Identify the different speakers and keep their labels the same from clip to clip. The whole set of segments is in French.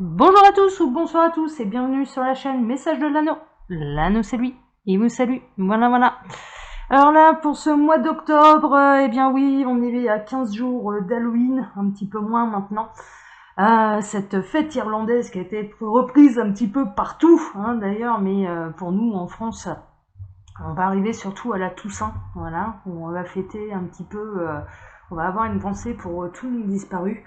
Speaker 1: Bonjour à tous ou bonsoir à tous et bienvenue sur la chaîne Message de l'Anneau. L'Anneau c'est lui, il vous salue, voilà. Alors là, pour ce mois d'octobre, eh bien oui, on est à 15 jours d'Halloween, un petit peu moins maintenant. Cette fête irlandaise qui a été reprise un petit peu partout, hein, d'ailleurs, mais pour nous en France, on va arriver surtout à la Toussaint, voilà, où on va fêter un petit peu, on va avoir une pensée pour tous nos disparus.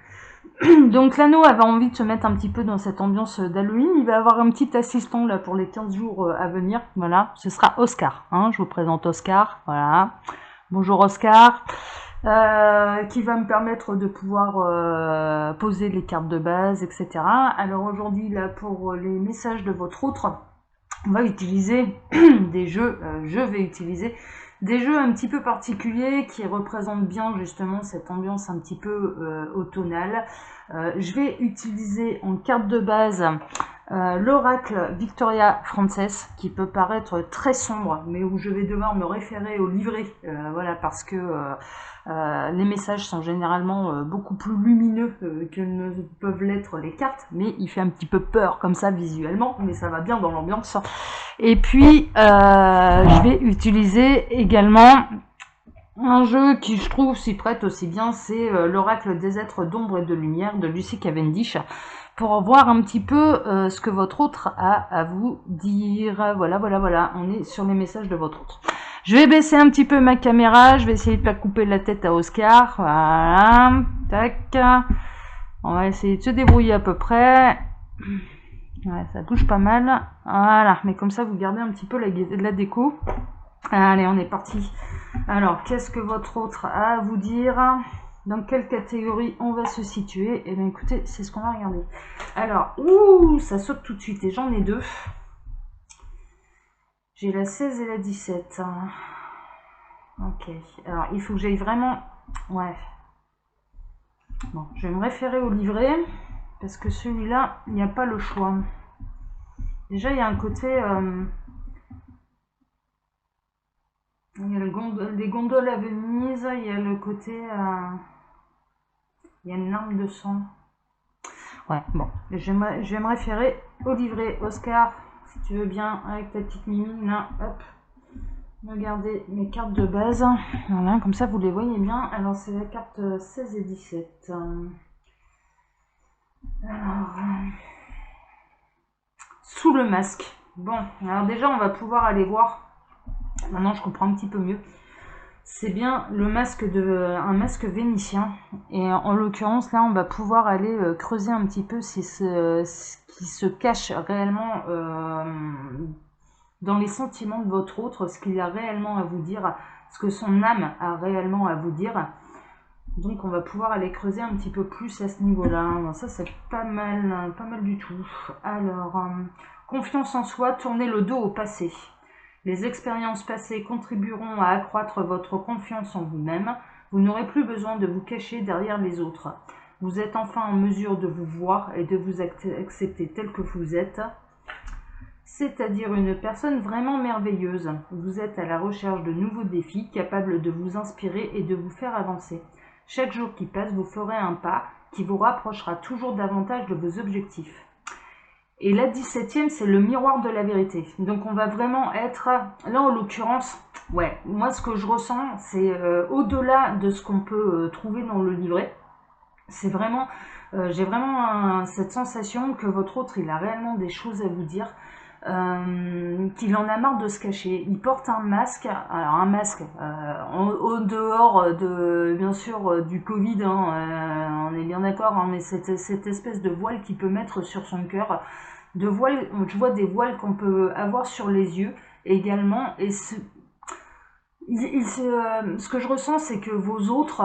Speaker 1: Donc l'anneau avait envie de se mettre un petit peu dans cette ambiance d'Halloween. Il va avoir un petit assistant là pour les 15 jours à venir. Voilà, ce sera Oscar. Hein, je vous présente Oscar. Voilà. Bonjour Oscar. Qui va me permettre de pouvoir poser les cartes de base, etc. Alors aujourd'hui, là, pour les messages de votre autre, on va utiliser des jeux, je vais utiliser des jeux un petit peu particuliers qui représentent bien justement cette ambiance un petit peu automnale. Je vais utiliser en carte de base l'oracle Victoria Frances, qui peut paraître très sombre, mais où je vais devoir me référer au livret, voilà, parce que les messages sont généralement beaucoup plus lumineux que ne peuvent l'être les cartes, mais il fait un petit peu peur comme ça visuellement, mais ça va bien dans l'ambiance. Et puis, je vais utiliser également un jeu qui, je trouve, s'y prête aussi bien, c'est l'Oracle des êtres d'ombre et de lumière de Lucy Cavendish, pour voir un petit peu ce que votre autre a à vous dire. Voilà, on est sur les messages de votre autre. Je vais baisser un petit peu ma caméra, je vais essayer de pas couper la tête à Oscar. Voilà, tac. On va essayer de se débrouiller à peu près. Ouais, ça bouge pas mal. Voilà, mais comme ça, vous gardez un petit peu la déco. Allez, on est parti. Alors, qu'est-ce que votre autre a à vous dire? Dans quelle catégorie on va se situer? Eh bien, écoutez, c'est ce qu'on va regarder. Alors, ça saute tout de suite, et j'en ai deux. J'ai la 16 et la 17. Ok. Alors, il faut que j'aille vraiment... Ouais. Bon, je vais me référer au livret, parce que celui-là, il n'y a pas le choix. Déjà, il y a un côté... il y a les gondoles à Venise, il y a le côté... il y a une larme de sang. Ouais, bon, je vais me référer au livret. Oscar, si tu veux bien, avec ta petite mimine, là, hop, regardez mes cartes de base. Voilà, comme ça vous les voyez bien. Alors, c'est la carte 16 et 17. Alors, sous le masque. Bon, alors déjà, on va pouvoir aller voir. Maintenant, je comprends un petit peu mieux. C'est bien un masque vénitien. Et en l'occurrence, là, on va pouvoir aller creuser un petit peu ce qui se cache réellement dans les sentiments de votre autre, ce qu'il a réellement à vous dire, ce que son âme a réellement à vous dire. Donc on va pouvoir aller creuser un petit peu plus à ce niveau-là. Ça, c'est pas mal du tout. Alors, confiance en soi, tournez le dos au passé. Les expériences passées contribueront à accroître votre confiance en vous-même. Vous n'aurez plus besoin de vous cacher derrière les autres. Vous êtes enfin en mesure de vous voir et de vous accepter tel que vous êtes, c'est-à-dire une personne vraiment merveilleuse. Vous êtes à la recherche de nouveaux défis capables de vous inspirer et de vous faire avancer. Chaque jour qui passe, vous ferez un pas qui vous rapprochera toujours davantage de vos objectifs. Et la 17e, c'est le miroir de la vérité. Donc on va vraiment être, là en l'occurrence, ouais, moi ce que je ressens, c'est au-delà de ce qu'on peut trouver dans le livret. C'est vraiment, j'ai vraiment cette sensation que votre autre, il a réellement des choses à vous dire. Qu'il en a marre de se cacher. Il porte un masque, alors un masque au dehors de, bien sûr, du Covid, hein, on est bien d'accord, hein, mais cette espèce de voile qu'il peut mettre sur son cœur, de voile, je vois des voiles qu'on peut avoir sur les yeux également, et ce que je ressens, c'est que vos autres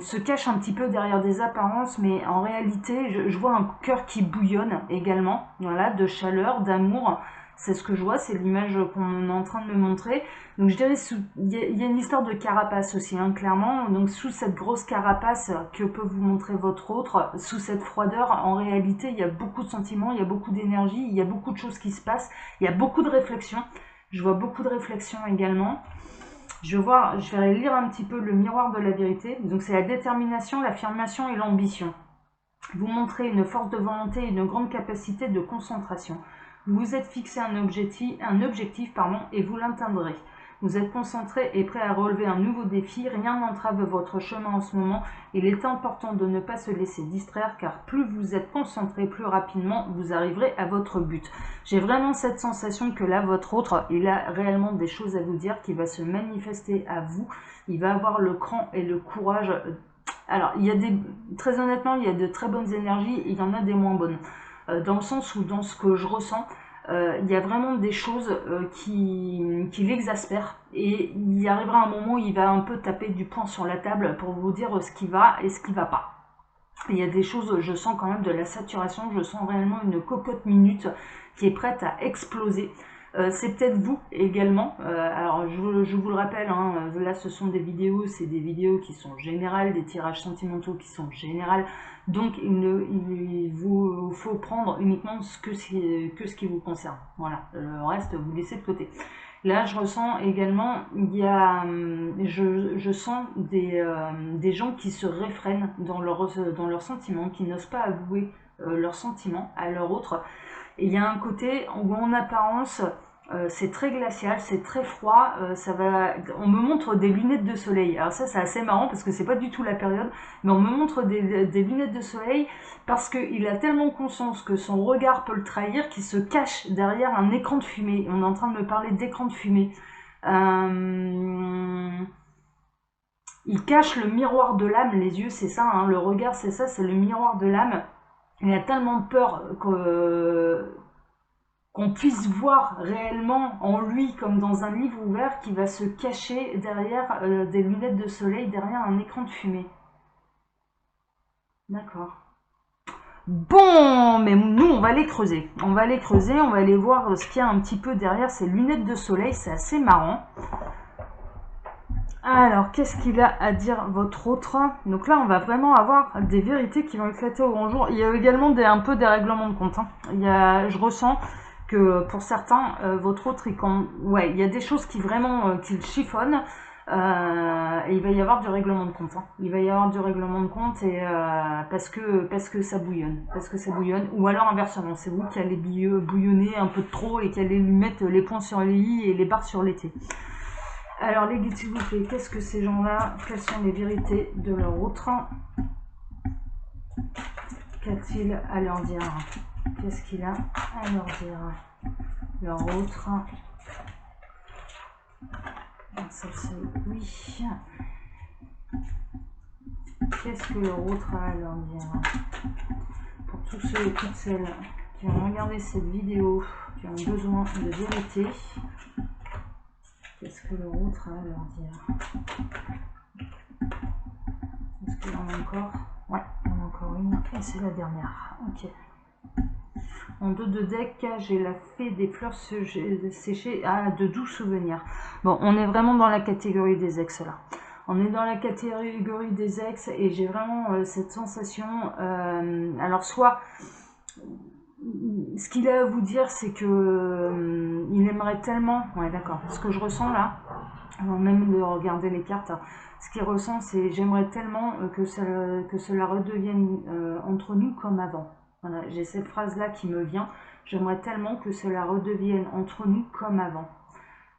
Speaker 1: se cachent un petit peu derrière des apparences, mais en réalité, je vois un cœur qui bouillonne également, voilà, de chaleur, d'amour. C'est ce que je vois, c'est l'image qu'on est en train de me montrer. Donc je dirais, il y a une histoire de carapace aussi, hein, clairement. Donc sous cette grosse carapace que peut vous montrer votre autre, sous cette froideur, en réalité, il y a beaucoup de sentiments, il y a beaucoup d'énergie, il y a beaucoup de choses qui se passent, il y a beaucoup de réflexions. Je vois beaucoup de réflexions également. Je vais lire un petit peu le miroir de la vérité. Donc c'est la détermination, l'affirmation et l'ambition. Vous montrez une force de volonté et une grande capacité de concentration. Vous vous êtes fixé un objectif et vous l'atteindrez. Vous êtes concentré et prêt à relever un nouveau défi. Rien n'entrave votre chemin en ce moment. Il est important de ne pas se laisser distraire car plus vous êtes concentré, plus rapidement vous arriverez à votre but. J'ai vraiment cette sensation que là, votre autre, il a réellement des choses à vous dire qui va se manifester à vous. Il va avoir le cran et le courage. Alors, très honnêtement, il y a de très bonnes énergies et il y en a des moins bonnes. Dans le sens où, dans ce que je ressens, il y a vraiment des choses qui l'exaspèrent et il y arrivera un moment où il va un peu taper du poing sur la table pour vous dire ce qui va et ce qui va pas. Il y a des choses, je sens quand même de la saturation, je sens réellement une cocotte minute qui est prête à exploser. C'est peut-être vous également. Alors je vous le rappelle, hein, là ce sont des vidéos, c'est des vidéos qui sont générales, des tirages sentimentaux qui sont générales. Donc il vous faut prendre uniquement ce qui vous concerne. Voilà, le reste vous laissez de côté. Là, je ressens également, je sens des gens qui se réfrènent dans leurs sentiments, qui n'osent pas avouer leurs sentiments à leur autre. Et il y a un côté où en apparence, c'est très glacial, c'est très froid, on me montre des lunettes de soleil. Alors ça c'est assez marrant parce que c'est pas du tout la période, mais on me montre des lunettes de soleil parce qu'il a tellement conscience que son regard peut le trahir qu'il se cache derrière un écran de fumée. On est en train de me parler d'écran de fumée. Il cache le miroir de l'âme, les yeux c'est ça, hein, le regard c'est ça, c'est le miroir de l'âme. Il a tellement peur qu'on puisse voir réellement en lui comme dans un livre ouvert qui va se cacher derrière des lunettes de soleil, derrière un écran de fumée. D'accord. Bon, mais nous on va les creuser. On va les creuser, on va aller voir ce qu'il y a un petit peu derrière ces lunettes de soleil, c'est assez marrant. Alors, qu'est-ce qu'il a à dire votre autre? Donc là, on va vraiment avoir des vérités qui vont éclater au grand jour. Il y a également un peu des règlements de compte. Hein. Je ressens que pour certains, votre autre, il y a des choses qui vraiment qui le chiffonnent. Et il va y avoir du règlement de compte. Hein. Il va y avoir du règlement de compte et parce que ça bouillonne. Parce que ça bouillonne. Ou alors inversement, c'est vous qui allez bouillonner un peu de trop et qui allez lui mettre les points sur les i et les barres sur les t. Alors les guides s'il vous plaît, qu'est-ce que ces gens-là, quelles sont les vérités de leur autre? Qu'a-t-il à leur dire? Qu'est-ce qu'il a à leur dire? Leur autre. Ça c'est oui. Qu'est-ce que leur autre a à leur dire? Pour tous ceux et toutes celles qui ont regardé cette vidéo, qui ont besoin de vérité. Qu'est-ce que leur autre a à leur dire? Est-ce qu'il y en a encore? Ouais, il y en a encore une. Et c'est la dernière. Ok. En dos de deck, j'ai la fée des fleurs séchées de doux souvenirs. Bon, on est vraiment dans la catégorie des ex là. On est dans la catégorie des ex et j'ai vraiment cette sensation. Alors soit ce qu'il a à vous dire, c'est que il aimerait tellement. Ouais, d'accord. Ce que je ressens là, avant même de regarder les cartes, ce qu'il ressent, c'est j'aimerais tellement que cela redevienne entre nous comme avant. Voilà, j'ai cette phrase là qui me vient. J'aimerais tellement que cela redevienne entre nous comme avant.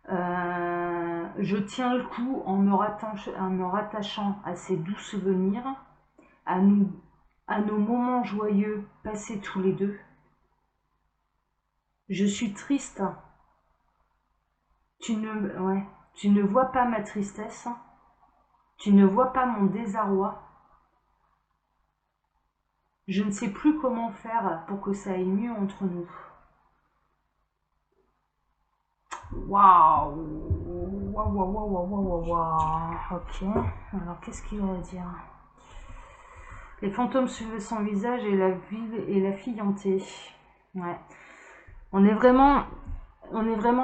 Speaker 1: Je tiens le coup en me rattachant à ces doux souvenirs, à nos moments joyeux passés tous les deux. Je suis triste. Tu ne vois pas ma tristesse. Tu ne vois pas mon désarroi. Je ne sais plus comment faire pour que ça aille mieux entre nous. Waouh! Waouh! Ok. Alors, qu'est-ce qu'il va dire? Les fantômes suivaient son visage et la ville et la fille hantée. Ouais. On est vraiment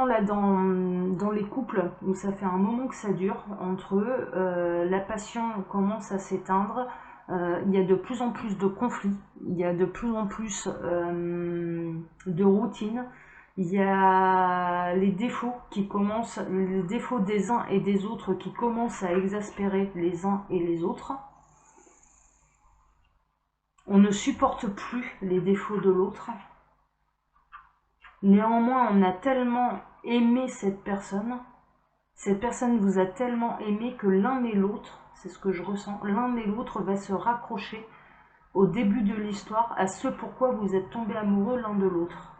Speaker 1: là dans les couples où ça fait un moment que ça dure entre eux. La passion commence à s'éteindre. Il y a de plus en plus de conflits. Il y a de plus en plus de routine. Il y a les défauts des uns et des autres qui commencent à exaspérer les uns et les autres. On ne supporte plus les défauts de l'autre. Néanmoins, on a tellement aimé cette personne vous a tellement aimé que l'un et l'autre, c'est ce que je ressens, l'un et l'autre va se raccrocher au début de l'histoire à ce pourquoi vous êtes tombés amoureux l'un de l'autre.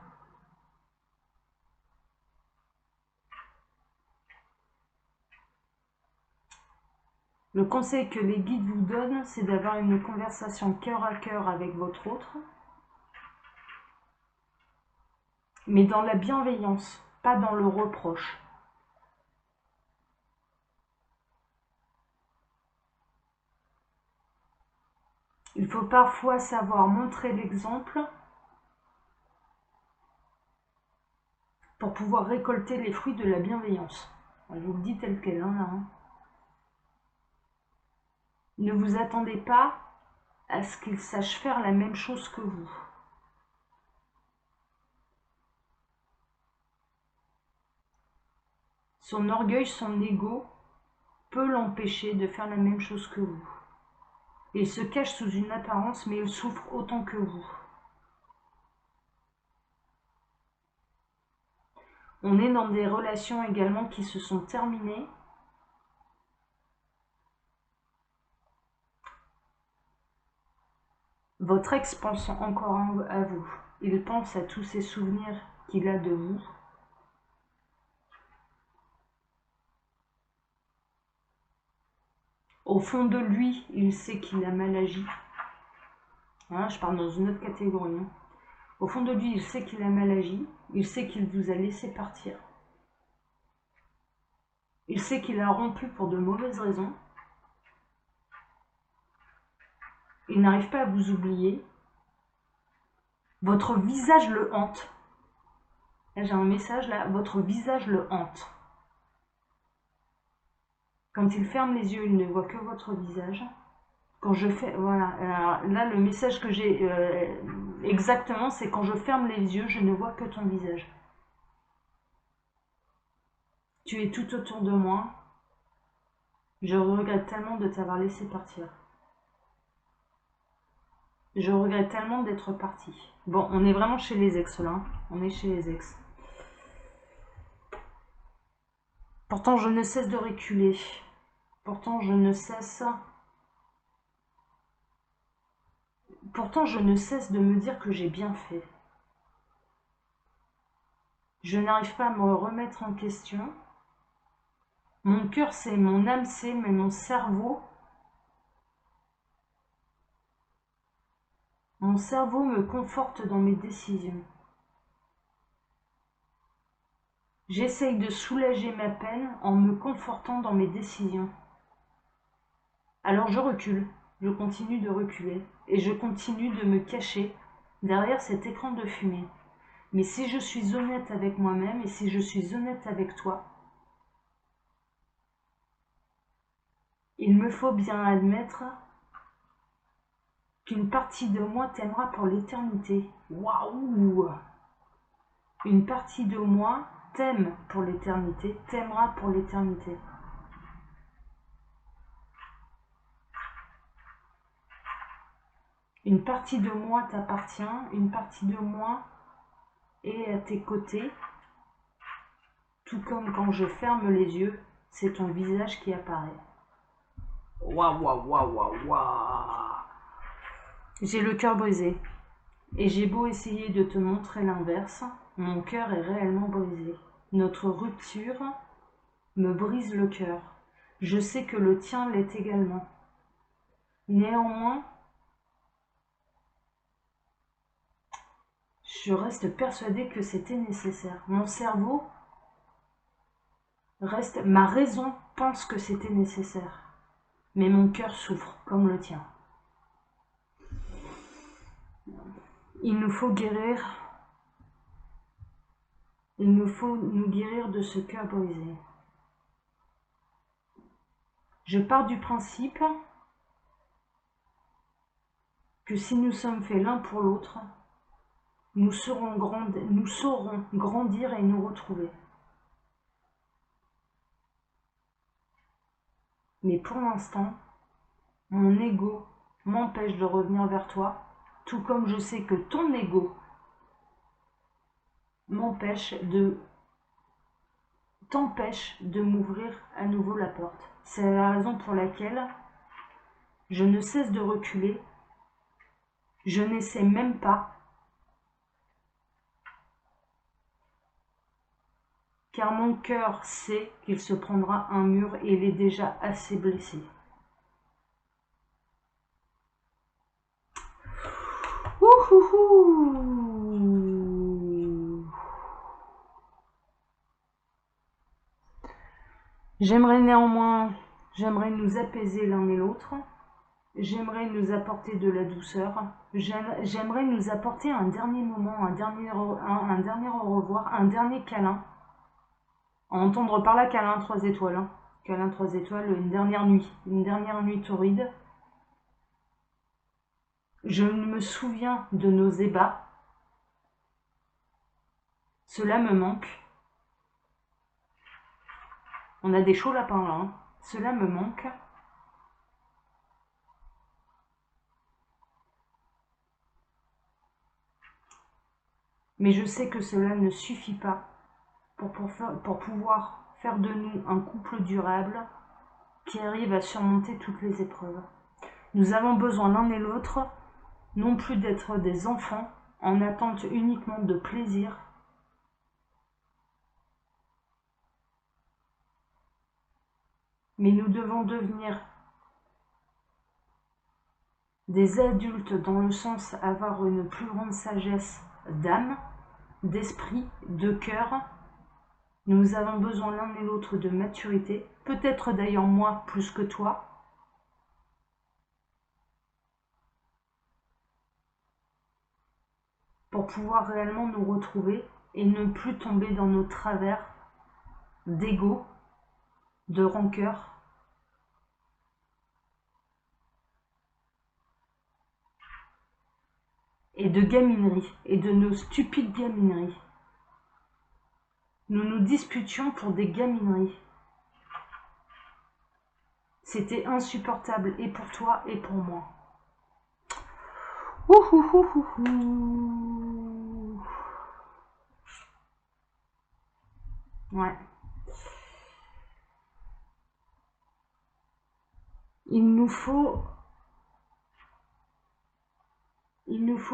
Speaker 1: Le conseil que les guides vous donnent, c'est d'avoir une conversation cœur à cœur avec votre autre, mais dans la bienveillance, pas dans le reproche. Il faut parfois savoir montrer l'exemple pour pouvoir récolter les fruits de la bienveillance. Je vous le dis tel quel, hein. Ne vous attendez pas à ce qu'il sache faire la même chose que vous. Son orgueil, son ego peut l'empêcher de faire la même chose que vous. Il se cache sous une apparence, mais il souffre autant que vous. On est dans des relations également qui se sont terminées. Votre ex pense encore à vous. Il pense à tous ces souvenirs qu'il a de vous. Au fond de lui, il sait qu'il a mal agi. Je parle dans une autre catégorie. Au fond de lui, il sait qu'il a mal agi. Il sait qu'il vous a laissé partir. Il sait qu'il a rompu pour de mauvaises raisons. Il n'arrive pas à vous oublier. Votre visage le hante. Là, j'ai un message là. Votre visage le hante. Quand il ferme les yeux, il ne voit que votre visage. Quand je fais... Voilà. Alors, là, le message que j'ai exactement, c'est quand je ferme les yeux, je ne vois que ton visage. Tu es tout autour de moi. Je regrette tellement de t'avoir laissé partir. Je regrette tellement d'être parti. Bon, on est vraiment chez les ex là. On est chez les ex. Pourtant, je ne cesse de reculer. Pourtant, je ne cesse de me dire que j'ai bien fait. Je n'arrive pas à me remettre en question. Mon cœur sait, mon âme sait, mais mon cerveau me conforte dans mes décisions. J'essaye de soulager ma peine en me confortant dans mes décisions. Alors je recule, je continue de reculer, et je continue de me cacher derrière cet écran de fumée. Mais si je suis honnête avec moi-même et si je suis honnête avec toi, il me faut bien admettre qu'une partie de moi t'aimera pour l'éternité. Waouh! Une partie de moi t'aime pour l'éternité, t'aimera pour l'éternité. Une partie de moi t'appartient, une partie de moi est à tes côtés, tout comme quand je ferme les yeux, c'est ton visage qui apparaît. Waouh, waouh, waouh, waouh, waouh! J'ai le cœur brisé, et j'ai beau essayer de te montrer l'inverse, mon cœur est réellement brisé. Notre rupture me brise le cœur. Je sais que le tien l'est également. Néanmoins, je reste persuadée que c'était nécessaire. Mon cerveau reste... Ma raison pense que c'était nécessaire. Mais mon cœur souffre, comme le tien. Il nous faut guérir. Il nous faut nous guérir de ce cœur brisé. Je pars du principe que si nous sommes faits l'un pour l'autre, nous saurons grandir et nous retrouver. Mais pour l'instant, mon ego m'empêche de revenir vers toi tout comme je sais que ton ego t'empêche de m'ouvrir à nouveau la porte. C'est la raison pour laquelle je ne cesse de reculer. Je n'essaie même pas, car mon cœur sait qu'il se prendra un mur et il est déjà assez blessé. J'aimerais nous apaiser l'un et l'autre. J'aimerais nous apporter de la douceur. J'aimerais nous apporter un dernier moment, un dernier au revoir, un dernier câlin. Entendre par là câlin 3 étoiles. Hein. Câlin 3 étoiles, une dernière nuit torride. Je me souviens de nos ébats. Cela me manque. On a des chauds lapins là. Hein. Cela me manque. Mais je sais que cela ne suffit pas pour pouvoir faire de nous un couple durable qui arrive à surmonter toutes les épreuves. Nous avons besoin l'un et l'autre, non plus d'être des enfants en attente uniquement de plaisir, mais nous devons devenir des adultes dans le sens avoir une plus grande sagesse d'âme, d'esprit, de cœur. Nous avons besoin l'un et l'autre de maturité, peut-être d'ailleurs moi plus que toi, pour pouvoir réellement nous retrouver et ne plus tomber dans nos travers d'ego, de rancœur, et de gaminerie, et de nos stupides gamineries. Nous nous disputions pour des gamineries. C'était insupportable, et pour toi, et pour moi. Ouais. Il nous faut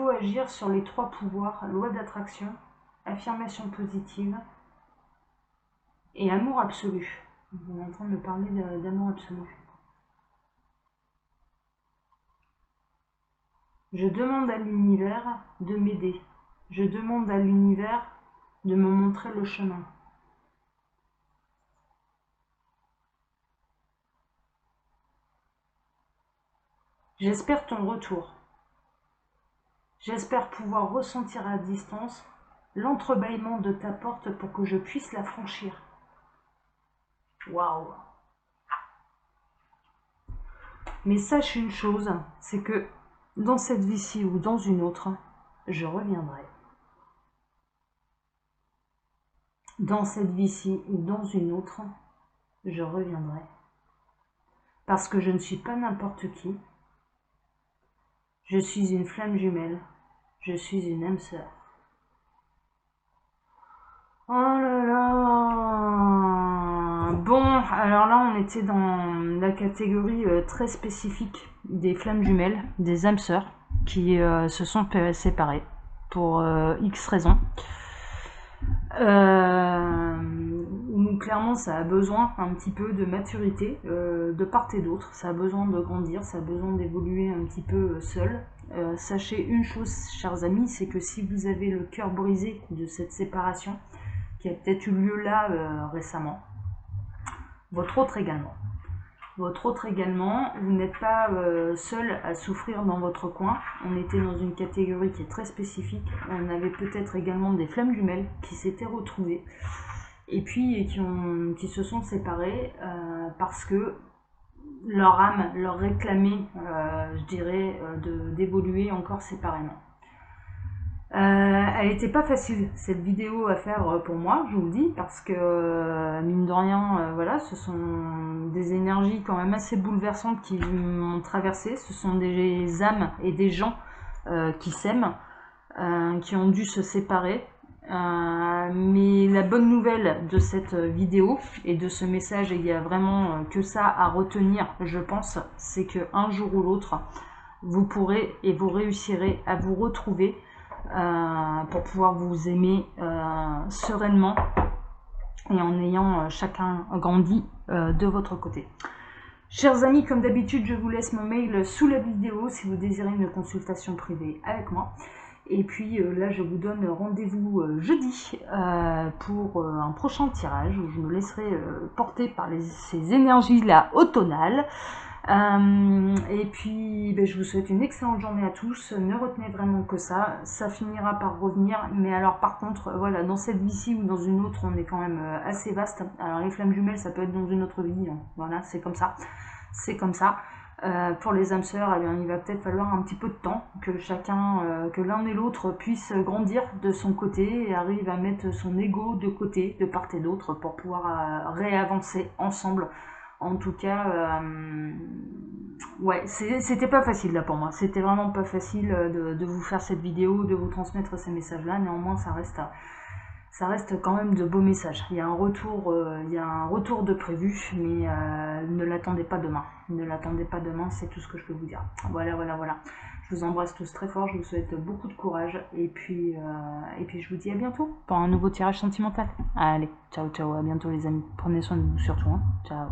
Speaker 1: agir sur les 3 pouvoirs, loi d'attraction, affirmation positive et amour absolu. On est en train de parler d'amour absolu. Je demande à l'univers de m'aider. Je demande à l'univers de me montrer le chemin. J'espère ton retour. J'espère pouvoir ressentir à distance l'entrebâillement de ta porte pour que je puisse la franchir. Waouh! Mais sache une chose, c'est que dans cette vie-ci ou dans une autre, je reviendrai. Dans cette vie-ci ou dans une autre, je reviendrai. Parce que je ne suis pas n'importe qui. Je suis une flamme jumelle. Je suis une âme sœur. Oh là là! Bon, alors là, on était dans la catégorie très spécifique des flammes jumelles, des âmes sœurs, qui se sont séparées pour X raisons. Clairement, ça a besoin un petit peu de maturité de part et d'autre. Ça a besoin de grandir, ça a besoin d'évoluer un petit peu seul. Sachez une chose, chers amis, c'est que si vous avez le cœur brisé de cette séparation, qui a peut-être eu lieu là récemment, votre autre également. Vous n'êtes pas seul à souffrir dans votre coin. On était dans une catégorie qui est très spécifique. On avait peut-être également des flammes jumelles qui s'étaient retrouvées et puis qui se sont séparées parce que leur âme leur réclamait, je dirais, d'évoluer encore séparément. Elle n'était pas facile cette vidéo à faire pour moi, je vous le dis, parce que mine de rien, voilà, ce sont des énergies quand même assez bouleversantes qui m'ont traversée. Ce sont des âmes et des gens qui s'aiment, qui ont dû se séparer. Mais la bonne nouvelle de cette vidéo et de ce message, et il y a vraiment que ça à retenir, je pense, c'est qu'un jour ou l'autre, vous pourrez et vous réussirez à vous retrouver pour pouvoir vous aimer sereinement et en ayant chacun grandi de votre côté. Chers amis, comme d'habitude, je vous laisse mon mail sous la vidéo si vous désirez une consultation privée avec moi. Et puis là, je vous donne rendez-vous jeudi pour un prochain tirage où je me laisserai porter par ces énergies-là automnales. Et puis, je vous souhaite une excellente journée à tous. Ne retenez vraiment que ça finira par revenir. Mais alors, par contre, voilà, dans cette vie-ci ou dans une autre, on est quand même assez vaste. Alors, les flammes jumelles, ça peut être dans une autre vie. Hein. Voilà, c'est comme ça. C'est comme ça. Pour les âmes sœurs, eh bien, il va peut-être falloir un petit peu de temps que chacun, que l'un et l'autre puisse grandir de son côté et arrive à mettre son ego de côté, de part et d'autre, pour pouvoir réavancer ensemble. En tout cas, ouais, c'était pas facile là pour moi. C'était vraiment pas facile de vous faire cette vidéo, de vous transmettre ces messages-là. Néanmoins, ça reste quand même de beaux messages. Il y a un retour de prévu, mais ne l'attendez pas demain. Ne l'attendez pas demain, c'est tout ce que je peux vous dire. Voilà. Je vous embrasse tous très fort, je vous souhaite beaucoup de courage, et puis je vous dis à bientôt pour un nouveau tirage sentimental. Allez, ciao, à bientôt les amis. Prenez soin de vous surtout, hein. Ciao.